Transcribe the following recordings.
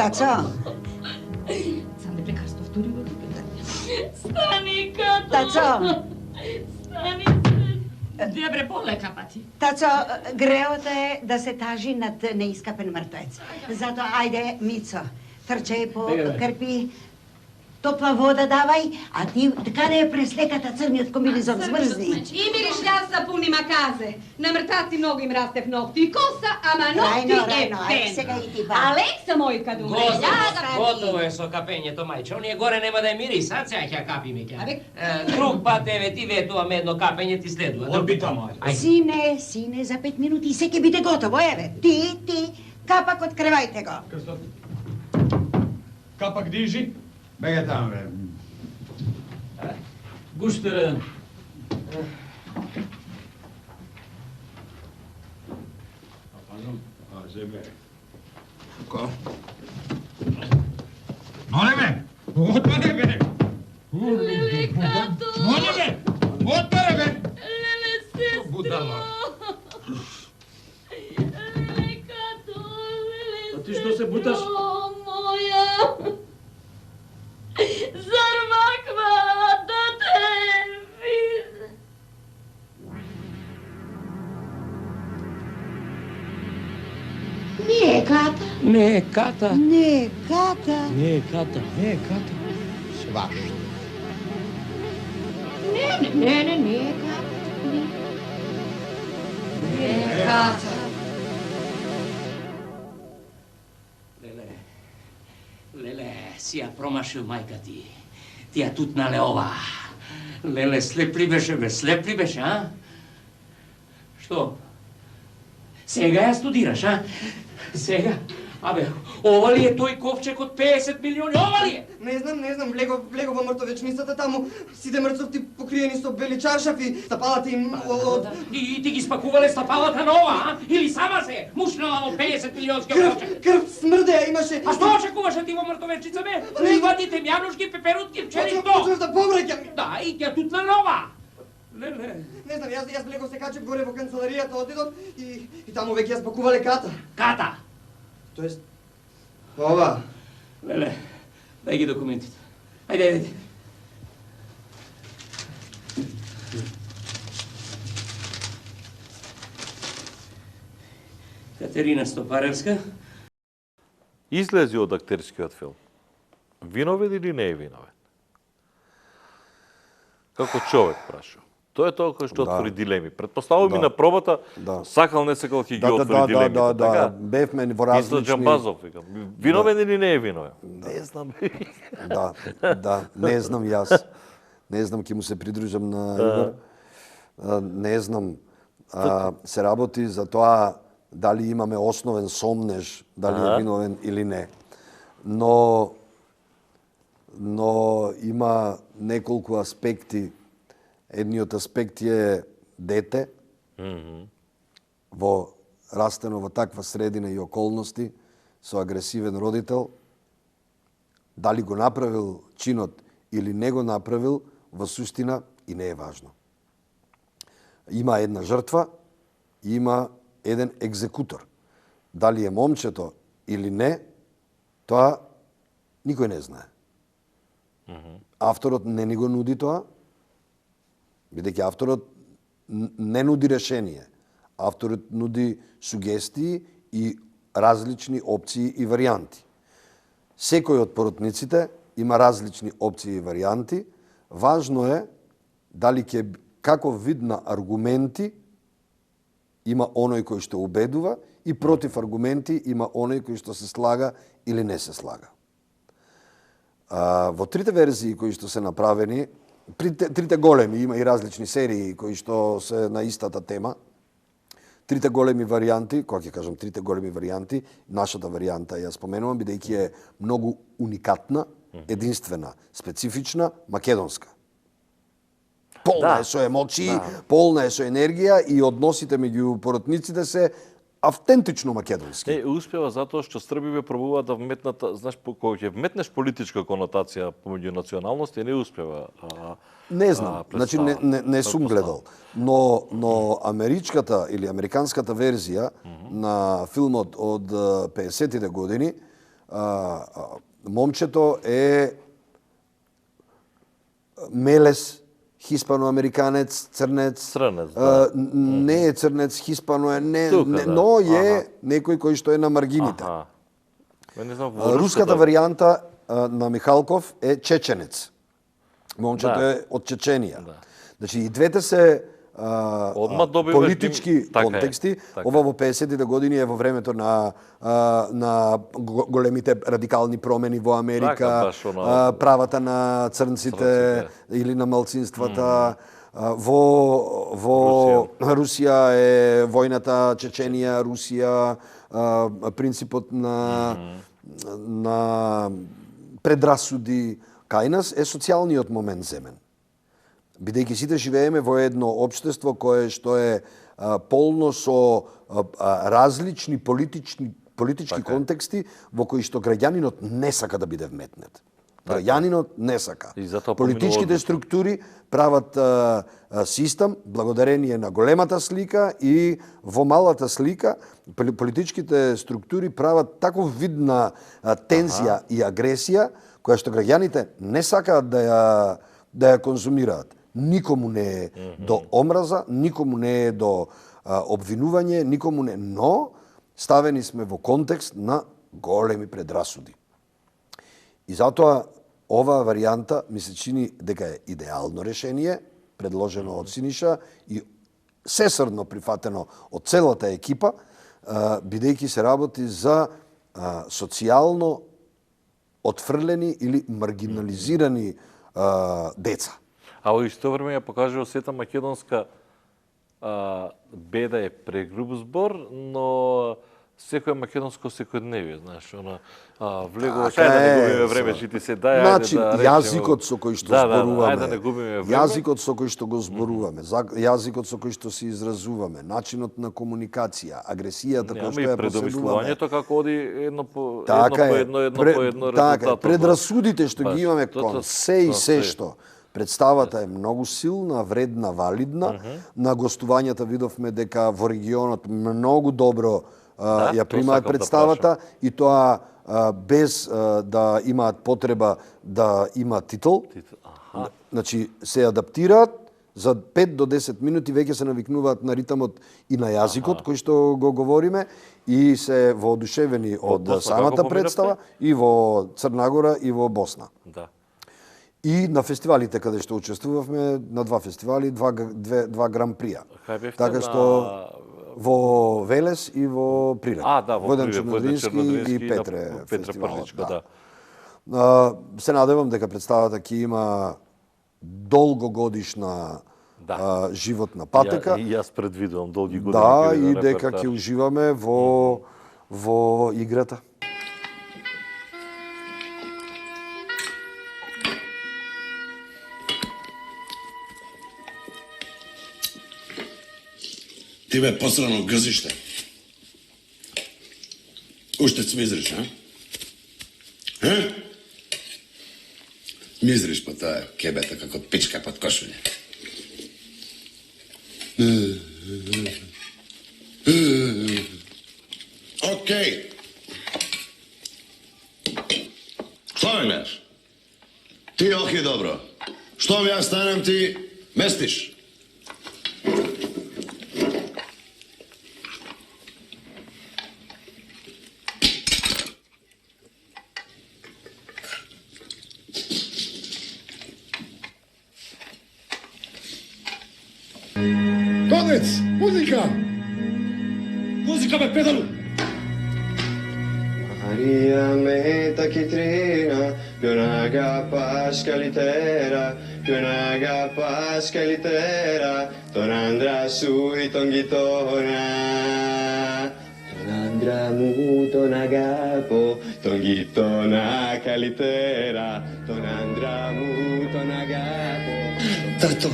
Тачо. Сам не прекарство втори го Стани като... Тачо. Стани... Добре, полека пати. Тачо, греото е да се тажи над неискапен мртвец. Зато, ајде, Мицо, трчај по крпи, топла вода давај, а ти каде е преслеката црниот комбинезон, смрзни. И мириш јас сапуни маказе. На мртваци многу им растев ногти и коса, ама ногти е пен. Сега и ти ба. Алекса мојка думе. Готово е со капењето, мајче. Оние горе нема да е мири, сад сега ќе капиме ќе. Друг пат, еве, ти ветуваме едно капење, ти следува. Орбита, мајче. Сине, за 5 минути се ќе биде готово, еве. Ти, капак откревајте го. Капак дижи. Бега таму, бе. Гуштере. Ко? Моля бе! Отваре бе! Леликато! Моля бе! Отваре бе! Леле, сестро! Будало! Леликато, леле, А ти што се буташ? сестро моја! Зар ваква да те виде? Не е ката. Не е ката. Не е ката. Не е ката. Не е ката. Свашто. Не е ката. Не е ката. Леле, си ја промашил мајка ти. Ти ја тутнале ова. Леле, слепли беше, бе, слепли беше, а? Што? Сега ја студираш, а? Сега? Абе, ова ли е тој ковчег од 50 милиони? Ова ли е? Не знам, влего во мртовечницата таму, сите мртвовти покриени со бели чаршафи, стапалата им од... И ти ги спакувале стапалата на ова, а? Или сама се мушнала во 50 милионски ковчег? Крв смрде, имаше... А што очекуваше ти во мртовечница, бе? Ливадите, мјанушки, пеперутки, пчели, што? Почнав да повраќам. Да, и ќе тутна нова. Леле. Не знам, јас влего се качев горе во канцеларијата, отидов и таму веќе ја спакувале ката. Ката. Тоест, ова. Леле, дај ги документите. Ајде. Катерина Стопаревска. Излези од актерскиот филм. Виновен или не е виновен? Како човек, прашувам. Тоа е тоа кој што отвори дилеми. Предпоставувам и на пробата, сакал не сакал ќе ги отвори дилемите. Да, бевме во различни... Исто Џамбазов, викам. Виновен или не е виновен? Не знам. Да, не знам јас. Не знам, ќе му се придружам на Игор. Не знам, се работи за тоа дали имаме основен сомнеж, дали е виновен или не. Но има неколку аспекти. Едниот аспект е дете, растено во таква средина и околности, со агресивен родител. Дали го направил чинот или не го направил, во суштина и не е важно. Има една жртва, има еден екзекутор. Дали е момчето или не, тоа никој не знае. Авторот не ни го нуди тоа, бидејќи авторот не нуди решение. Авторот нуди сугестии и различни опции и варијанти. Секој од поротниците има различни опции и варијанти. Важно е дали каков вид на аргументи има оној кој што убедува и против аргументи има оној кој што се слага или не се слага. Во трите верзии кои што се направени, трите големи, има и различни серии кои што се на истата тема. Трите големи варијанти, кога ќе кажам трите големи варијанти, нашата варијанта ја споменувам бидејќи е многу уникатна, единствена, специфична, македонска. Полна е со емоции, полна е со енергија и односите меѓу поротниците се автентично македонски. Успева затоа што Србиве пробуваат да вметнат, знаеш, кога ќе вметнеш политичка конотација помеѓу националности, не успева. Не знам, значи не сум гледал. Но америчката или американската верзија на филмот од 50-тите години момчето е мелес, хиспаноамериканец, црнец. Не е црнец, хиспано е, но е некој кој што е на маргините. Руската варијанта на Михалков е чеченец. Момчето е од Чеченија. Значи и двете се политички контексти. Ова во 50-тите години е во времето на големите радикални промени во Америка, правата на црнците или на малцинствата. Во Русија е војната Чеченија, Русија, принципот на предрасуди. Кај нас е социјалниот момент земен. Бидејќи сите живееме во едно општество кое што е полно со различни политички контексти во кои што граѓанинот не сака да биде вметнет. Граѓанинот не сака. Политичките структури прават систем благодарение на големата слика и во малата слика политичките структури прават таков вид на тензија и агресија која што граѓаните не сакаат да ја конзумираат. Никому не е до омраза, никому не е до обвинување, никому не, но ставени сме во контекст на големи предрасуди. И затоа оваа варијанта ми се чини дека е идеално решение, предложено од Синиша и сесрдно прифатено од целата екипа, бидејќи се работи за социјално отфрлени или маргинализирани деца. А во исто време ја покажува сета македонска беда е прегруб збор, но секој македонско секојдневие, знаеш, она влегува, ајде да не губиме време, че ти се дај, значи, ајде да речеме... јазикот со кој што зборуваме, ајде да не губиме време. Јазикот со кој што го зборуваме, јазикот со кој што се изразуваме, начинот на комуникација, агресијата која што ја поседуваме. Предомислувањето како оди едно по едно Така е, предрасудите што ги имаме кон се и се што. Представата е многу силна, вредна, валидна. На гостувањата видовме дека во регионот многу добро ја примаат представата и тоа без да имаат потреба да има титул. Значи се адаптираат за 5 до 10 минути веќе се навикнуваат на ритмот и на јазикот кој што го говориме и се воодушевени од самата представа и во Црна Гора и во Босна. Да. И на фестивалите каде што учествувавме, на 2 фестивали, 2 гран-прија. Така што во Велес и во Прирак. Во еден Чернодрински и Петре фестивалот. Да. Се надевам дека представата ќе има долгогодишна животна патека. И јас предвидувам долги години. Да, и дека ќе уживаме во играта. Ти бе посрано грзиште. Уште си мизриш, а? Мизриш по таа кебета како пичка под кошулја. Окей. Што ме гледаш? Ти охи добро. Што ми јас станам, ти местиш? Конец! Музика! Музика бе, педалу! Maria meta chitrina, più naga pasca litera, più naga pasca litera, tonandra sui tongitona. Tonandra muto nagapo, tongitona calitera, tonandra muto nagapo. Тато.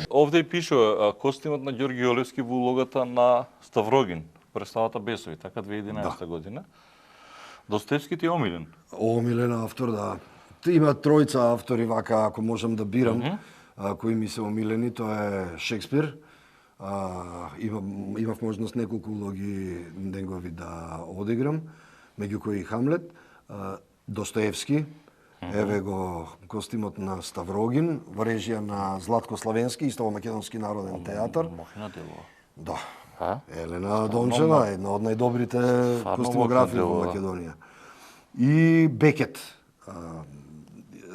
Овде пишува костимот на Ѓорги Олевски во улогата на Ставрогин, представата Бесови, така 2011 година. Достоевски ти е омилен? Омилен автор, да. Има тројца автори, вака, ако можам да бирам, кои ми се омилени, тоа е Шекспир. Имав можност неколку улоги негови да одиграм, меѓу кои Хамлет. Достоевски, еве го костимот на Ставрогин, во режија на Златко Славенски, исто во Македонски народен театар. Мохина делува. Да. А? Елена Дончева, една од најдобрите костимографи во Македонија. И Бекет.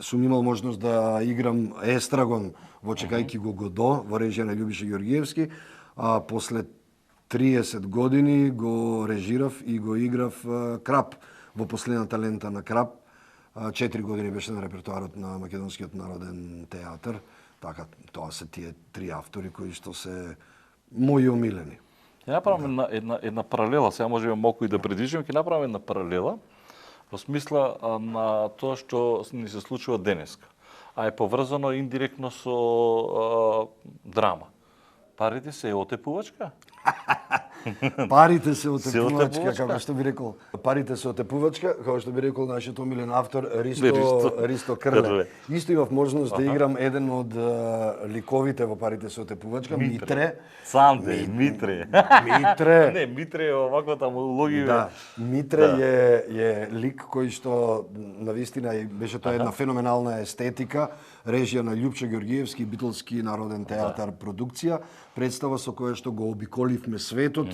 Сум имал можност да играм Естрагон во Чекајки го Годо, во режија на Љубиша Ѓоргиевски, а после 30 години го режирав и го играв Крап во последната лента на Крап. 4 години беше на репертоарот на Македонскиот народен театар. Така, тоа се тие 3 автори кои што се мои омилени. Ќе направам една паралела, сега можеме малку и да предвижиме, ќе направам една паралела во смисла на тоа што ни се случува денеска, а е поврзано индиректно со драма. Парите се отепувачка? Парите се отепувачка, како што би рекол. Парите се отепувачка, како што би рекол нашиот омилен автор Ристо Крле. Исто имав можност да играм еден од ликовите во Парите се отепувачка, Митре. Санде, Митре. Митре. Не, Митре е оваквата му логика. Да, Митре е лик кој што навистина беше тоа една феноменална естетика, режија на Љупчо Ѓоргиевски, Битолски народен театар продукција, представа со која што го обиколивме светот,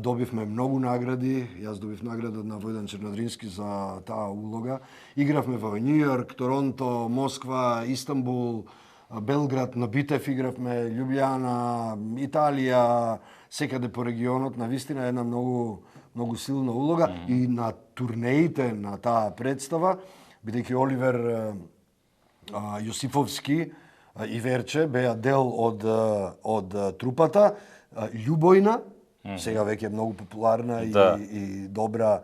добивме многу награди, јас добив награда на Војдан Чернодрински за таа улога. Игравме во Њу Јорк, Торонто, Москва, Истанбул, Белград, на Битев игравме, Љубљана, Италија, секаде по регионот, навистина една многу силна улога и на турнеите на таа представа, бидејќи Оливер Јосифовски и Верче беа дел од трупата, Љубојна, сега веќе е многу популарна и добра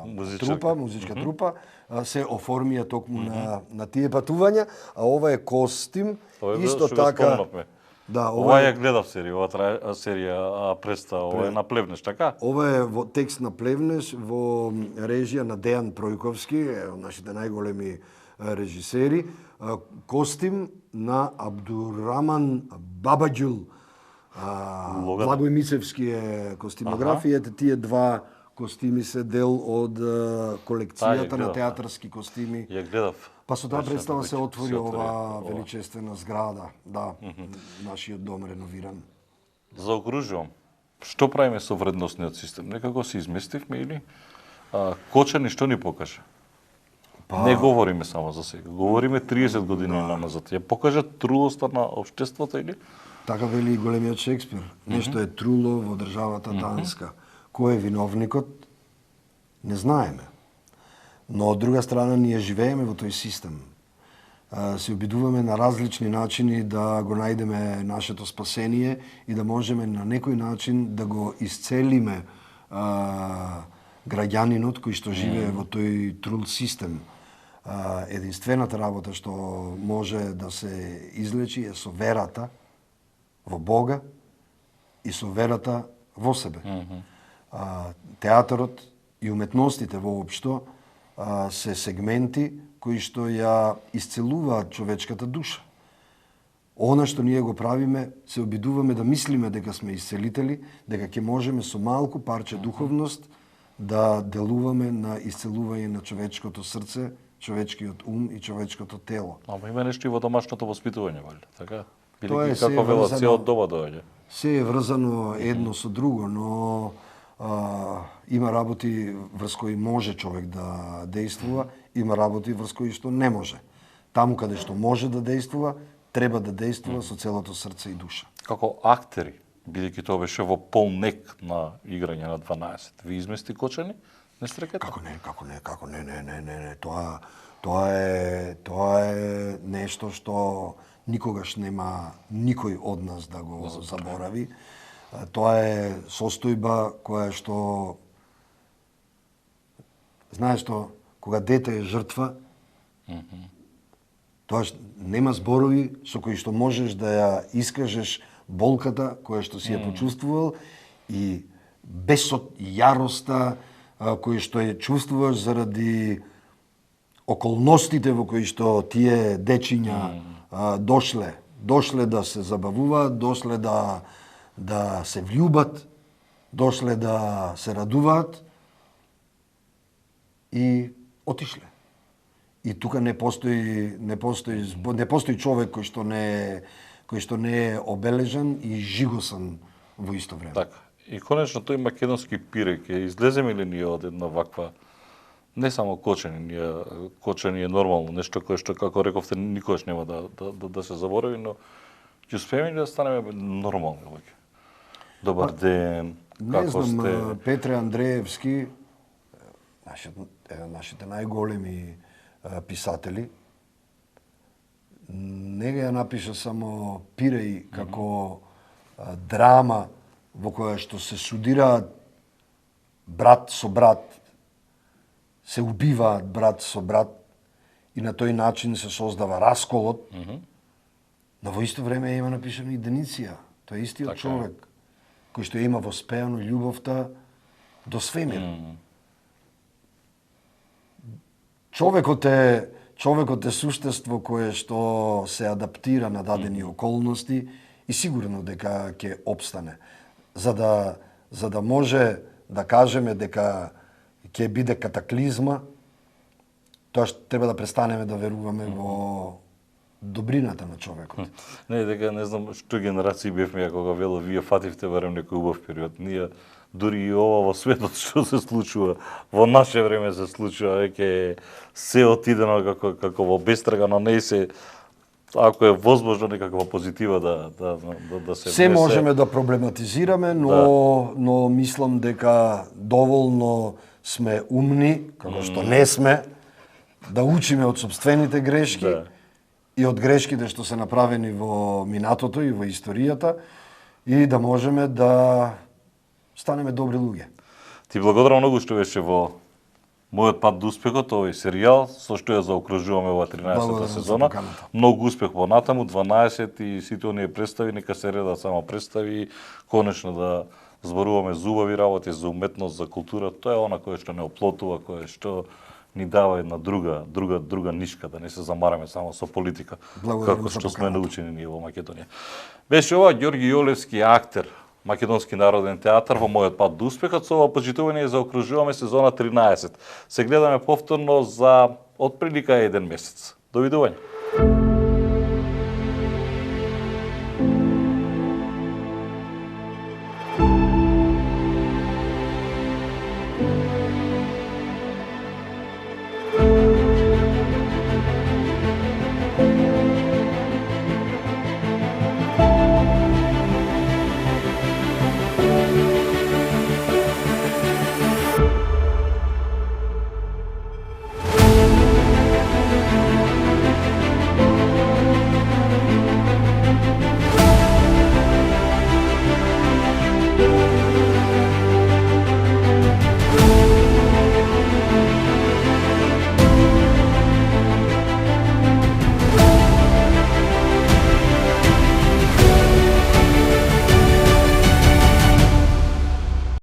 музичка трупа, се оформија токму на тие патувања, а ова е костим, исто така. Да, ова ја гледав серија представа, ова е на Плевнеш, така? Ова е во текст на Плевнеш во режија на Дејан Пројковски, нашите најголеми режисери, костим на Абдураман Бабаџул. Благој Мицевски е костимографијата, тие два костими се дел од колекцијата на театарски костими. Ја гледав. Па со таа представа се отвори ова величествена зграда, да, нашиот дом реновиран. Заокружувам. Што правиме со вредносниот систем? Некако се изместивме или Кочани што ни покажа? Не говориме само за сега, говориме 30 години назад. Ја покажа трулоста на општеството или? Така вели големиот Шекспир. Нешто е труло во државата Данска. Кој е виновникот? Не знаеме. Но од друга страна ние живееме во тој систем. Се обидуваме на различни начини да го најдеме нашето спасение и да можеме на некој начин да го исцелиме граѓанинот кој што живее во тој трул систем. Единствената работа што може да се излечи е со верата во Бога и со верата во себе. Театарот и уметностите воопшто се сегменти кои што ја исцелуваат човечката душа. Она што ние го правиме, се обидуваме да мислиме дека сме исцелители, дека ќе можеме со малку парче духовност да делуваме на исцелување на човечкото срце, човечкиот ум и човечкото тело. Ама има нешто и во домашното воспитување, вали, така? Тоа е како велат, се од дома доаѓа. Се е врзано едно со друго, но има работи врз кои може човек да действува, има работи врз кои што не може. Таму каде што може да действува, треба да действува со целото срце и душа. Како актери, бидејќи тоа беше во полнек на играње на 12, ви измести Кочани? Не стрекате? Како не. Тоа е нешто што никогаш нема никој од нас да го заборави. Тоа е состојба која што знаеш што кога дете е жртва, тоа нема зборови со кои што можеш да ја искажеш болката која што си ја почувствувал и бесот и јароста кои што ја чувствуваш заради околностите во кои што тие дечиња дошле да се забавуваат, дошле да се влюбат, дошле да се радуваат. и отишле. И тука не постои човек кој што не е обележан и жигосан во исто време. Така. И конечно тој македонски пире ќе излеземе ли ние од една ваква не само кочење е нормално, нешто кое што како рековте никогаш нема да се заборави, но ќе успееме ли да станеме нормални луѓе? Добар ден, како сте? Не знам, Петре Андреевски, нашите најголеми писатели, не ја напиша само Пиреј како драма во која што се судираат брат со брат, се убиваат брат со брат и на тој начин се создава расколот, но во исто време има напишано и Дениция. Тој е истиот човек кој што има воспеано љубовта до свемир. Човекот е суштество кое што се адаптира на дадени околности и сигурно дека ќе опстане. За да може да кажеме дека ќе биде катаклизма, тоа што треба да престанеме да веруваме во добрината на човекот. Не, дека не знам што генерации бевме кога вело вие фативте барем некој убав период. Ние дури и ова во светот што се случува, во наше време се случува, веќе се отидено како во бестрага, но не се ако е возможно некаква позитива да се се можеме да проблематизираме, но мислам дека доволно сме умни, како што не сме, да учиме од сопствените грешки и од грешките што се направени во минатото и во историјата и да можеме да станеме добри луѓе. Ти благодарам многу што беше во Мојот пат до успехот, овој серијал, со што ја заокружуваме во 13-та сезона. Многу успех во натаму, 12 и сите оние представи, нека се редат само представи, конечно да зборуваме за убави работи, за уметност, за култура, тоа е она кое што не оплотува, кое што ни дава една друга нишка, да не се замараме само со политика, како што сме научени ние во Македонија. Беше ова Ѓорги Јолевски, актер, Македонски народен театар во Мојот пат до успехот. Со ова почитување заокружуваме сезона 13. Се гледаме повторно за отприлика 1 месец. Довидување.